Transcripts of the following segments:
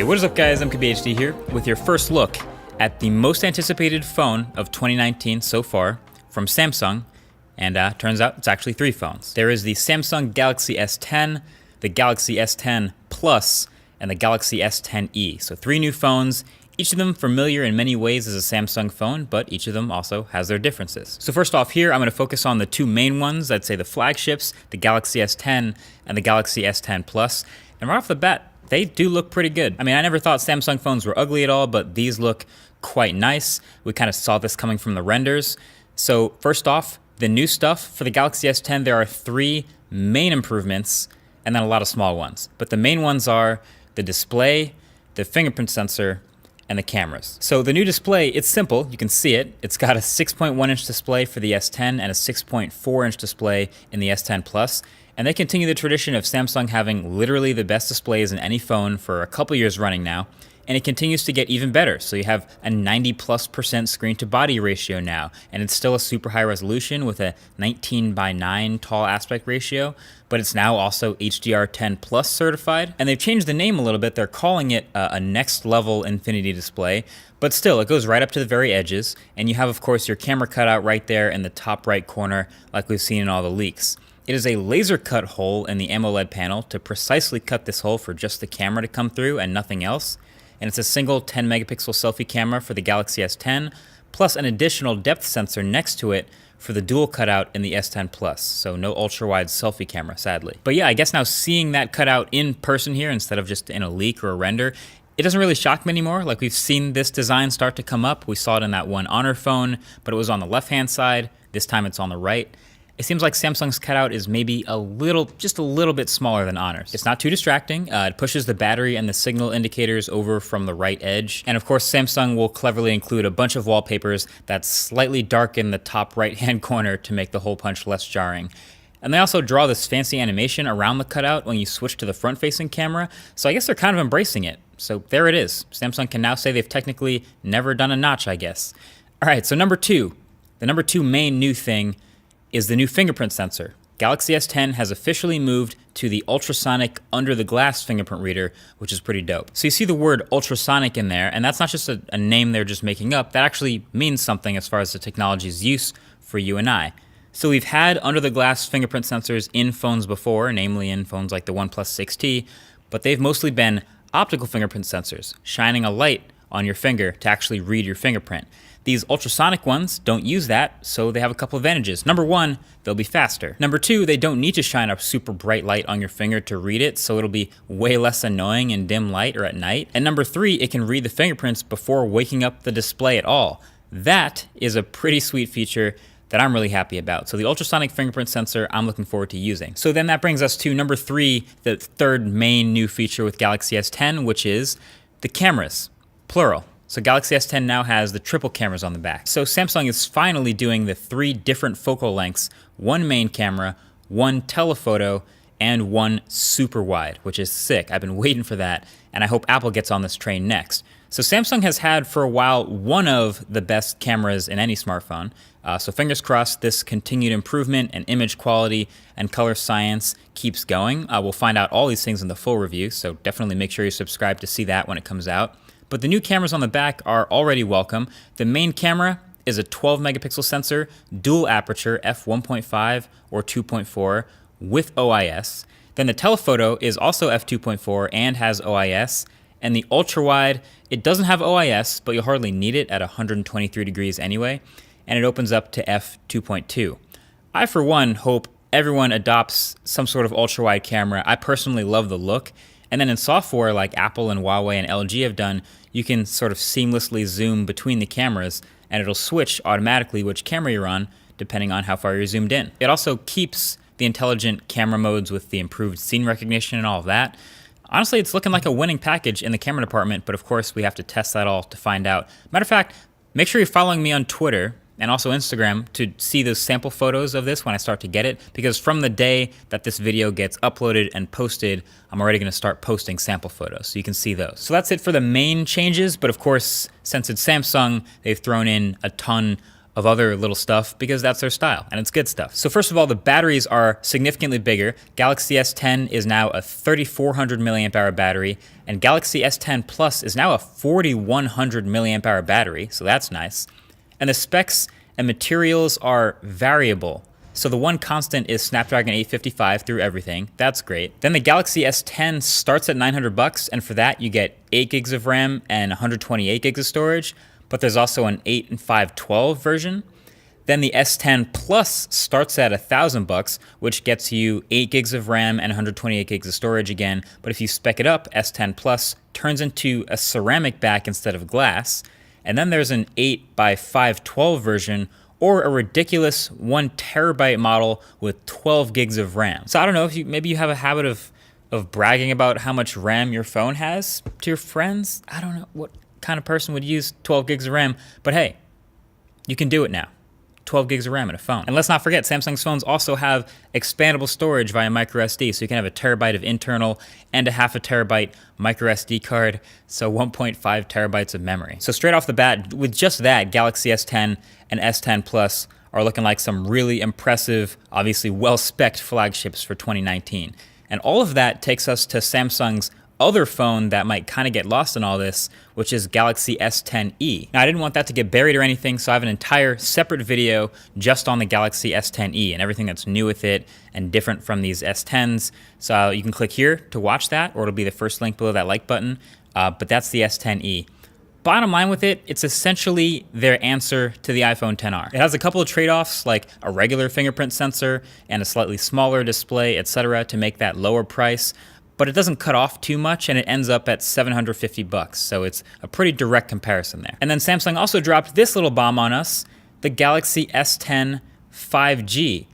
What is up, guys? I'm KBHD here with your first look at the most anticipated phone of 2019 so far from Samsung, and turns out it's actually three phones. There is the Samsung Galaxy S10, the Galaxy S10 Plus, and the Galaxy S10e. So three new phones, each of them familiar in many ways as a Samsung phone, but each of them also has their differences. So first off here, I'm going to focus on the two main ones, I'd say the flagships, the Galaxy S10 and the Galaxy S10 Plus. And right off the bat, they do look pretty good. I mean, I never thought Samsung phones were ugly at all, but these look quite nice. We kind of saw this coming from the renders. So first off, the new stuff for the Galaxy S10, there are three main improvements and then a lot of small ones. But the main ones are the display, the fingerprint sensor, and the cameras. So the new display, it's simple, you can see it. It's got a 6.1-inch display for the S10 and a 6.4-inch display in the S10 Plus. And they continue the tradition of Samsung having literally the best displays in any phone for a couple years running now. And it continues to get even better. So you have a 90+% screen to body ratio now, and it's still a super high resolution with a 19:9 tall aspect ratio, but it's now also HDR10 Plus certified. And they've changed the name a little bit. They're calling it a next level Infinity display, but still it goes right up to the very edges. And you have, of course, your camera cutout right there in the top right corner, like we've seen in all the leaks. It is a laser cut hole in the AMOLED panel to precisely cut this hole for just the camera to come through and nothing else. And it's a single 10 megapixel selfie camera for the Galaxy S10, plus an additional depth sensor next to it for the dual cutout in the S10 Plus. So no ultra wide selfie camera, sadly. But yeah, I guess now seeing that cutout in person here instead of just in a leak or a render, it doesn't really shock me anymore. Like, we've seen this design start to come up. We saw it in that one Honor phone, but it was on the left-hand side. This time it's on the right. It seems like Samsung's cutout is maybe just a little bit smaller than Honor's. It's not too distracting. It pushes the battery and the signal indicators over from the right edge. And of course, Samsung will cleverly include a bunch of wallpapers that slightly darken the top right-hand corner to make the hole punch less jarring. And they also draw this fancy animation around the cutout when you switch to the front-facing camera. So I guess they're kind of embracing it. So there it is. Samsung can now say they've technically never done a notch, I guess. All right, so number two. The number two main new thing is the new fingerprint sensor. Galaxy S10 has officially moved to the ultrasonic under-the-glass fingerprint reader, which is pretty dope. So you see the word ultrasonic in there, and that's not just a name they're just making up. That actually means something as far as the technology's use for you and I. So we've had under-the-glass fingerprint sensors in phones before, namely in phones like the OnePlus 6T, but they've mostly been optical fingerprint sensors, shining a light on your finger to actually read your fingerprint. These ultrasonic ones don't use that, so they have a couple advantages. Number one, they'll be faster. Number two, they don't need to shine a super bright light on your finger to read it, so it'll be way less annoying in dim light or at night. And number three, it can read the fingerprints before waking up the display at all. That is a pretty sweet feature that I'm really happy about. So the ultrasonic fingerprint sensor, I'm looking forward to using. So then that brings us to number three, the third main new feature with Galaxy S10, which is the cameras, plural. So Galaxy S10 now has the triple cameras on the back. So Samsung is finally doing the three different focal lengths, one main camera, one telephoto, and one super wide, which is sick. I've been waiting for that, and I hope Apple gets on this train next. So Samsung has had for a while one of the best cameras in any smartphone. So fingers crossed this continued improvement and image quality and color science keeps going. We'll find out all these things in the full review, so definitely make sure you subscribe to see that when it comes out. But the new cameras on the back are already welcome. The main camera is a 12 megapixel sensor, dual aperture f1.5 or 2.4 with OIS. Then the telephoto is also f2.4 and has OIS. And the ultra wide, it doesn't have OIS, but you'll hardly need it at 123 degrees anyway. And it opens up to f2.2. I, for one, hope everyone adopts some sort of ultra wide camera. I personally love the look. And then in software like Apple and Huawei and LG have done, you can sort of seamlessly zoom between the cameras and it'll switch automatically which camera you're on depending on how far you're zoomed in. It also keeps the intelligent camera modes with the improved scene recognition and all of that. Honestly, it's looking like a winning package in the camera department, but of course we have to test that all to find out. Matter of fact, make sure you're following me on Twitter and also Instagram to see those sample photos of this when I start to get it, because from the day that this video gets uploaded and posted, I'm already gonna start posting sample photos, so you can see those. So that's it for the main changes, but of course, since it's Samsung, they've thrown in a ton of other little stuff because that's their style and it's good stuff. So first of all, the batteries are significantly bigger. Galaxy S10 is now a 3400 milliamp hour battery, and Galaxy S10 Plus is now a 4100 milliamp hour battery, so that's nice. And the specs and materials are variable. So the one constant is Snapdragon 855 through everything. That's great. Then the Galaxy S10 starts at $900, and for that you get 8 gigs of RAM and 128 gigs of storage, but there's also an 8 and 512 version. Then the S10 Plus starts at $1,000, which gets you 8 gigs of RAM and 128 gigs of storage again, but if you spec it up, S10 Plus turns into a ceramic back instead of glass. And then there's an 8 by 512 version, or a ridiculous 1 terabyte model with 12 gigs of RAM. So I don't know if maybe you have a habit of bragging about how much RAM your phone has to your friends. I don't know what kind of person would use 12 gigs of RAM, but hey, you can do it now. 12 gigs of RAM in a phone. And let's not forget, Samsung's phones also have expandable storage via micro SD, so you can have a terabyte of internal and a half a terabyte micro SD card, so 1.5 terabytes of memory. So straight off the bat, with just that, Galaxy S10 and S10 Plus are looking like some really impressive, obviously well-spec'd flagships for 2019. And all of that takes us to Samsung's other phone that might kind of get lost in all this, which is Galaxy S10e. Now, I didn't want that to get buried or anything, so I have an entire separate video just on the Galaxy S10e and everything that's new with it and different from these S10s. So you can click here to watch that, or it'll be the first link below that like button, but that's the S10e. Bottom line with it, it's essentially their answer to the iPhone XR. It has a couple of trade-offs, like a regular fingerprint sensor and a slightly smaller display, etc., to make that lower price, but it doesn't cut off too much, and it ends up at $750, so it's a pretty direct comparison there. And then Samsung also dropped this little bomb on us, the Galaxy S10 5G.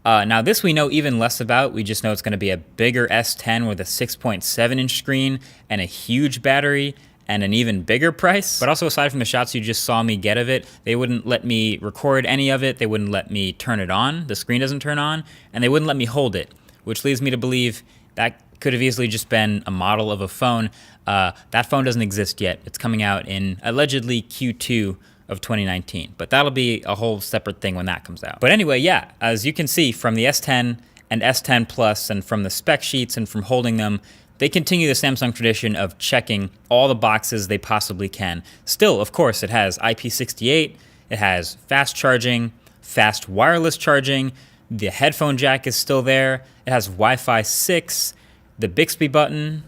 Now this we know even less about. We just know it's going to be a bigger S10 with a 6.7-inch screen and a huge battery and an even bigger price. But also, aside from the shots you just saw me get of it, they wouldn't let me record any of it, they wouldn't let me turn it on, the screen doesn't turn on, and they wouldn't let me hold it, which leads me to believe that could have easily just been a model of a phone. That phone doesn't exist yet. It's coming out in allegedly Q2 of 2019, but that'll be a whole separate thing when that comes out. But anyway, yeah, as you can see from the S10 and S10 Plus and from the spec sheets and from holding them, they continue the Samsung tradition of checking all the boxes they possibly can. Still, of course, it has IP68, it has fast charging, fast wireless charging, the headphone jack is still there, it has Wi-Fi 6, the Bixby button,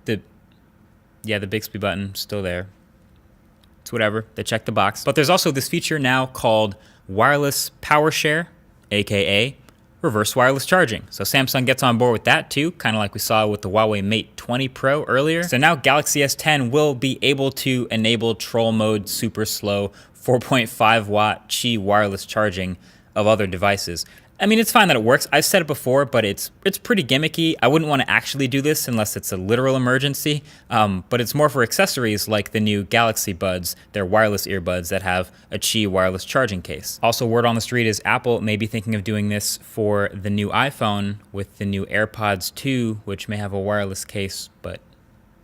the Bixby button, still there. It's whatever, they check the box. But there's also this feature now called wireless power share, aka reverse wireless charging. So Samsung gets on board with that too, kind of like we saw with the Huawei Mate 20 Pro earlier. So now Galaxy S10 will be able to enable troll mode super slow 4.5 watt Qi wireless charging of other devices. I mean, it's fine that it works. I've said it before, but it's pretty gimmicky. I wouldn't want to actually do this unless it's a literal emergency, but it's more for accessories like the new Galaxy Buds, their wireless earbuds that have a Qi wireless charging case. Also, word on the street is Apple may be thinking of doing this for the new iPhone with the new AirPods 2, which may have a wireless case, but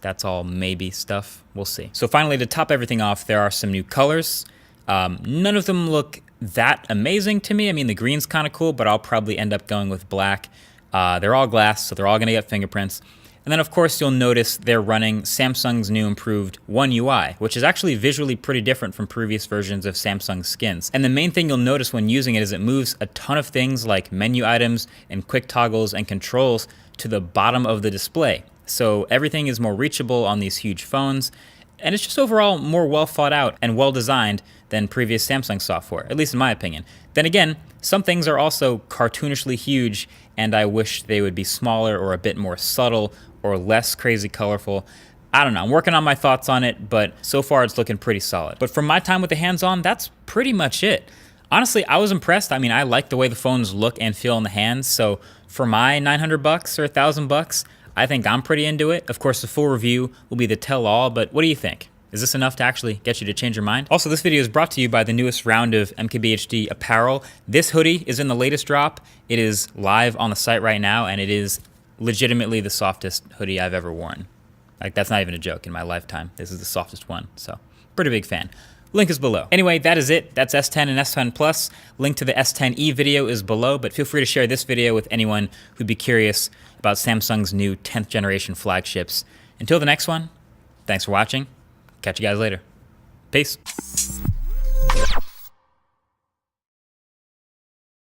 that's all maybe stuff. We'll see. So finally, to top everything off, there are some new colors. None of them look that amazing to me. I mean, the green's kind of cool, but I'll probably end up going with black. They're all glass, so they're all gonna get fingerprints. And then of course you'll notice they're running Samsung's new improved One UI, which is actually visually pretty different from previous versions of Samsung skins. And the main thing you'll notice when using it is it moves a ton of things like menu items and quick toggles and controls to the bottom of the display. So everything is more reachable on these huge phones. And it's just overall more well thought out and well designed than previous Samsung software, at least in my opinion. Then again, some things are also cartoonishly huge, and I wish they would be smaller or a bit more subtle or less crazy colorful. I don't know, I'm working on my thoughts on it, but so far it's looking pretty solid. But from my time with the hands-on, that's pretty much it. Honestly, I was impressed. I mean, I like the way the phones look and feel in the hands, so for my $900 or $1,000, I think I'm pretty into it. Of course, the full review will be the tell-all, but what do you think? Is this enough to actually get you to change your mind? Also, this video is brought to you by the newest round of MKBHD apparel. This hoodie is in the latest drop. It is live on the site right now, and it is legitimately the softest hoodie I've ever worn. Like, that's not even a joke in my lifetime. This is the softest one, so pretty big fan. Link is below. Anyway, that is it. That's S10 and S10 Plus. Link to the S10e video is below, but feel free to share this video with anyone who'd be curious about Samsung's new 10th generation flagships. Until the next one, thanks for watching. Catch you guys later. Peace.